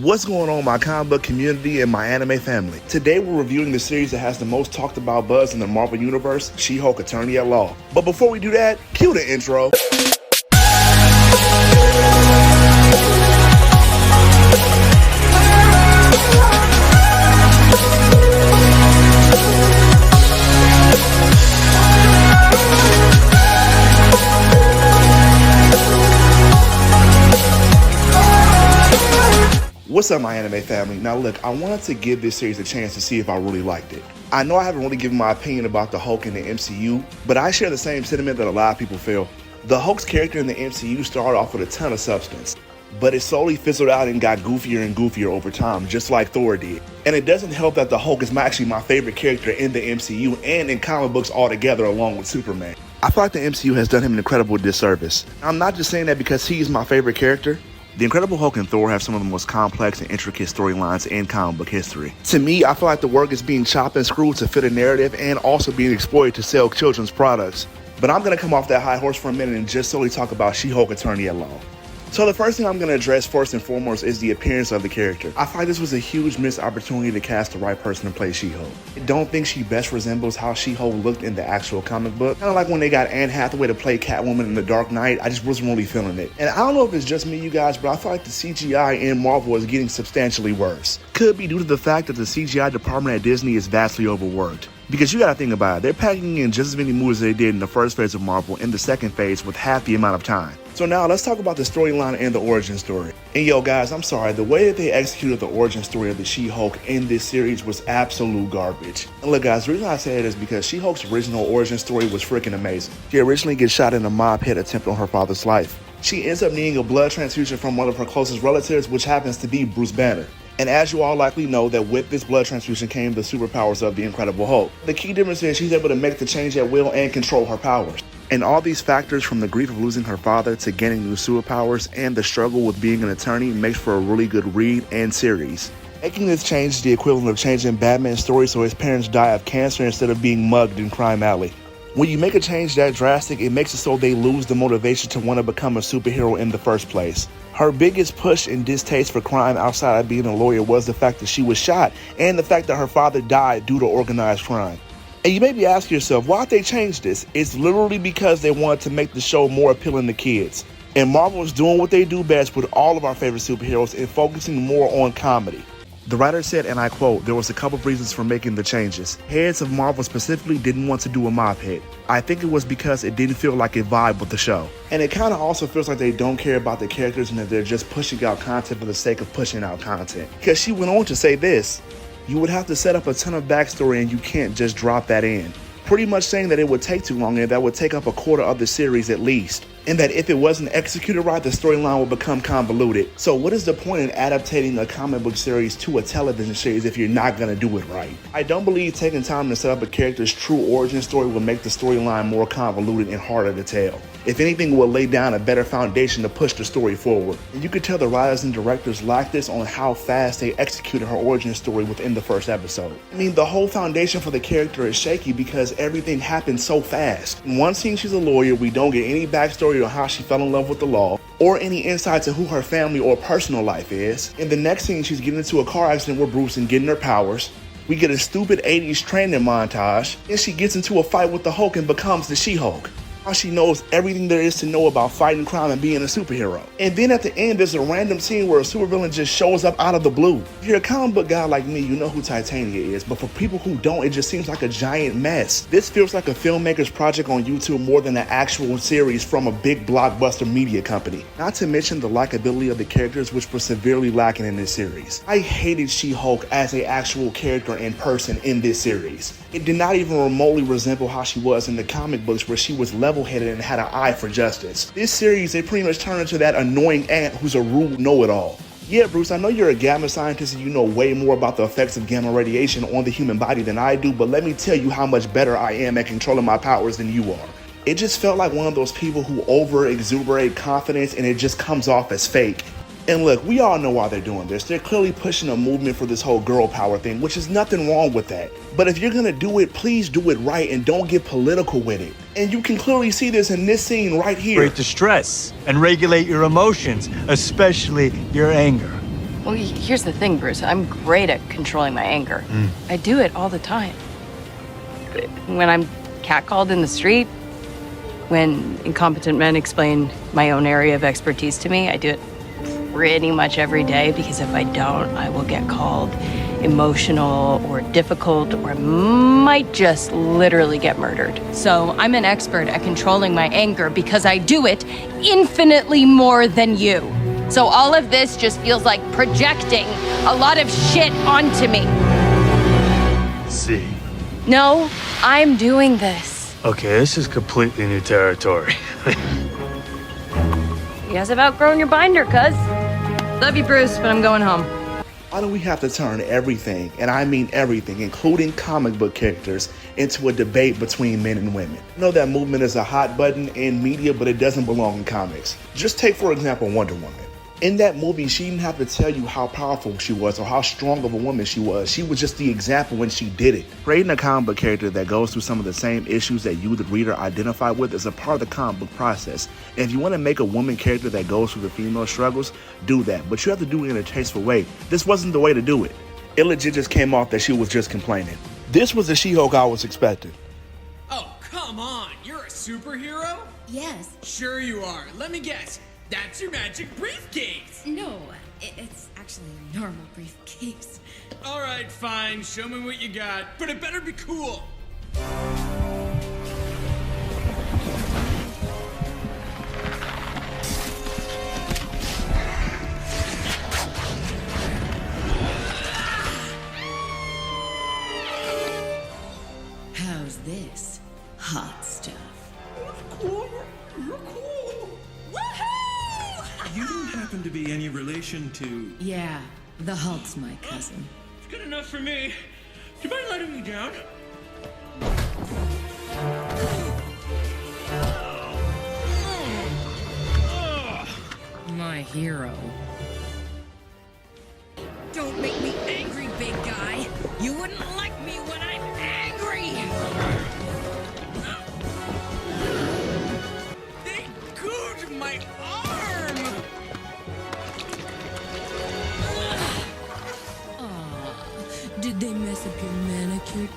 What's going on, my comic book community and my anime family? Today we're reviewing the series that has the most talked about buzz in the Marvel Universe, She-Hulk Attorney at Law. But before we do that, cue the intro. What's up, my anime family? Now look, I wanted to give this series a chance to see if I really liked it. I know I haven't really given my opinion about the Hulk in the MCU, but I share the same sentiment that a lot of people feel. The Hulk's character in the MCU started off with a ton of substance, but it slowly fizzled out and got goofier and goofier over time, just like Thor did. And it doesn't help that the Hulk is actually my favorite character in the MCU and in comic books altogether, along with Superman. I feel like the MCU has done him an incredible disservice. I'm not just saying that because he's my favorite character. The Incredible Hulk and Thor have some of the most complex and intricate storylines in comic book history. To me, I feel like the work is being chopped and screwed to fit a narrative and also being exploited to sell children's products. But I'm going to come off that high horse for a minute and just solely talk about She-Hulk Attorney at Law. So the first thing I'm going to address first and foremost is the appearance of the character. I find this was a huge missed opportunity to cast the right person to play She-Hulk. I don't think she best resembles how She-Hulk looked in the actual comic book. Kind of like when they got Anne Hathaway to play Catwoman in The Dark Knight, I just wasn't really feeling it. And I don't know if it's just me, you guys, but I feel like the CGI in Marvel is getting substantially worse. Could be due to the fact that the CGI department at Disney is vastly overworked. Because you gotta think about it, they're packing in just as many movies as they did in the first phase of Marvel in the second phase with half the amount of time. So now let's talk about the storyline and the origin story. And yo guys, I'm sorry, the way that they executed the origin story of the She-Hulk in this series was absolute garbage. And look guys, the reason I say it is because She-Hulk's original origin story was freaking amazing. She originally gets shot in a mob hit attempt on her father's life. She ends up needing a blood transfusion from one of her closest relatives, which happens to be Bruce Banner. And as you all likely know, that with this blood transfusion came the superpowers of the Incredible Hulk. The key difference is she's able to make the change at will and control her powers. And all these factors, from the grief of losing her father to gaining new superpowers and the struggle with being an attorney, makes for a really good read and series. Making this change is the equivalent of changing Batman's story so his parents die of cancer instead of being mugged in Crime Alley. When you make a change that drastic, it makes it so they lose the motivation to want to become a superhero in the first place. Her biggest push and distaste for crime outside of being a lawyer was the fact that she was shot and the fact that her father died due to organized crime. And you may be asking yourself, why'd they change this? It's literally because they wanted to make the show more appealing to kids. And Marvel is doing what they do best with all of our favorite superheroes and focusing more on comedy. The writer said, and I quote, "There was a couple of reasons for making the changes. Heads of Marvel specifically didn't want to do a mob hit. I think it was because it didn't feel like it vibed with the show." And it kind of also feels like they don't care about the characters and that they're just pushing out content for the sake of pushing out content. Because she went on to say this, "You would have to set up a ton of backstory and you can't just drop that in." Pretty much saying that it would take too long and that would take up a quarter of the series at least. And that if it wasn't executed right, the storyline would become convoluted. So what is the point in adapting a comic book series to a television series if you're not gonna do it right? I don't believe taking time to set up a character's true origin story will make the storyline more convoluted and harder to tell. If anything, it will lay down a better foundation to push the story forward. And you could tell the writers and directors lacked this on how fast they executed her origin story within the first episode. I mean, the whole foundation for the character is shaky because everything happened so fast. In one scene she's a lawyer, we don't get any backstory on how she fell in love with the law, or any insight to who her family or personal life is. In the next scene, she's getting into a car accident with Bruce and getting her powers. We get a stupid 80s training montage, and she gets into a fight with the Hulk and becomes the She-Hulk. Now she knows everything there is to know about fighting crime and being a superhero. And then at the end, there's a random scene where a supervillain just shows up out of the blue. If you're a comic book guy like me, you know who Titania is, but for people who don't, it just seems like a giant mess. This feels like a filmmaker's project on YouTube more than an actual series from a big blockbuster media company. Not to mention the likability of the characters, which was severely lacking in this series. I hated She-Hulk as an actual character in person in this series. It did not even remotely resemble how she was in the comic books, where she was level-headed and had an eye for justice. This series, they pretty much turned into that annoying aunt who's a rude know-it-all. Yeah, Bruce, I know you're a gamma scientist and you know way more about the effects of gamma radiation on the human body than I do, but let me tell you how much better I am at controlling my powers than you are. It just felt like one of those people who over-exuberate confidence and it just comes off as fake. And look, we all know why they're doing this. They're clearly pushing a movement for this whole girl power thing, which is nothing wrong with that. But if you're gonna do it, please do it right and don't get political with it. And you can clearly see this in this scene right here. Great distress and regulate your emotions, especially your anger. Well, here's the thing, Bruce. I'm great at controlling my anger. I do it all the time. When I'm catcalled in the street, when incompetent men explain my own area of expertise to me, I do it pretty much every day, because if I don't, I will get called emotional or difficult, or might just literally get murdered. So I'm an expert at controlling my anger because I do it infinitely more than you. So all of this just feels like projecting a lot of shit onto me. See. No, I'm doing this. Okay, this is completely new territory. You guys have outgrown your binder, cuz. Love you, Bruce, but I'm going home. Why do we have to turn everything, and I mean everything, including comic book characters, into a debate between men and women? I know that movement is a hot button in media, but it doesn't belong in comics. Just take, for example, Wonder Woman. In that movie, she didn't have to tell you how powerful she was or how strong of a woman she was. She was just the example when she did it. Creating a comic book character that goes through some of the same issues that you, the reader, identify with is a part of the comic book process. And if you want to make a woman character that goes through the female struggles, do that. But you have to do it in a tasteful way. This wasn't the way to do it. It legit just came off that she was just complaining. This was the She-Hulk I was expecting. Oh, come on. You're a superhero? Yes. Sure you are. Let me guess. That's your magic briefcase. No, it's actually a normal briefcase. All right, fine. Show me what you got. But it better be cool. How's this? Hot stuff. Cool. You're cool. Woohoo! You don't happen to be any relation to... Yeah, the Hulk's my cousin. It's good enough for me. Do you mind letting me down? My hero. Don't make me angry, big guy. You wouldn't like me when I'm angry. They gooed my arm! Did they mess up your manicure?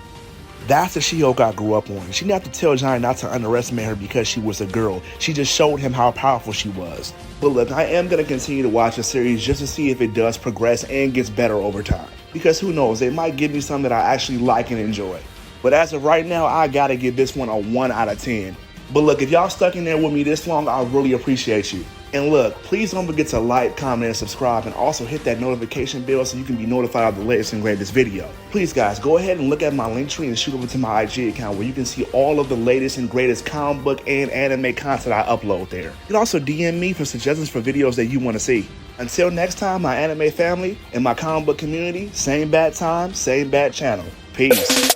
That's the She-Hulk I grew up on. She didn't have to tell Johnny not to underestimate her because she was a girl. She just showed him how powerful she was. But look, I am going to continue to watch the series just to see if it does progress and gets better over time. Because who knows, they might give me something that I actually like and enjoy. But as of right now, I gotta give this one a 1 out of 10. But look, if y'all stuck in there with me this long, I really appreciate you. And look, please don't forget to like, comment, and subscribe, and also hit that notification bell so you can be notified of the latest and greatest video. Please guys, go ahead and look at my link tree and shoot over to my IG account where you can see all of the latest and greatest comic book and anime content I upload there. You can also DM me for suggestions for videos that you want to see. Until next time, my anime family and my comic book community, same bad time, same bad channel. Peace.